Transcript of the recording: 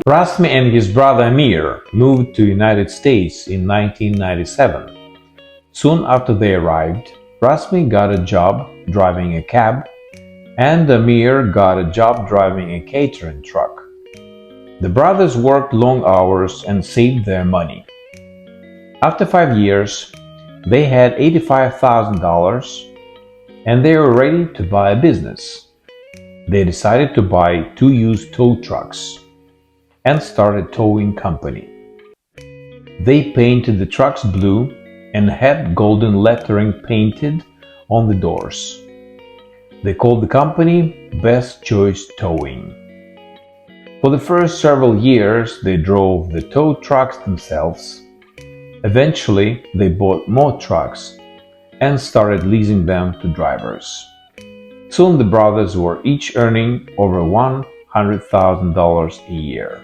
Rasmi and his brother Amir moved to United States in 1997. Soon after they arrived, Rasmi got a job driving a cab and Amir got a job driving a catering truck. The brothers worked long hours and saved their money. After 5 years, they had $85,000 and they were ready to buy a business. They decided to buy 2 used tow trucks and started a towing company. They painted the trucks blue and had golden lettering painted on the doors. They called the company Best Choice Towing. For the first several years, they drove the tow trucks themselves. Eventually, they bought more trucks and started leasing them to drivers. Soon the brothers were each earning over $100,000 a year.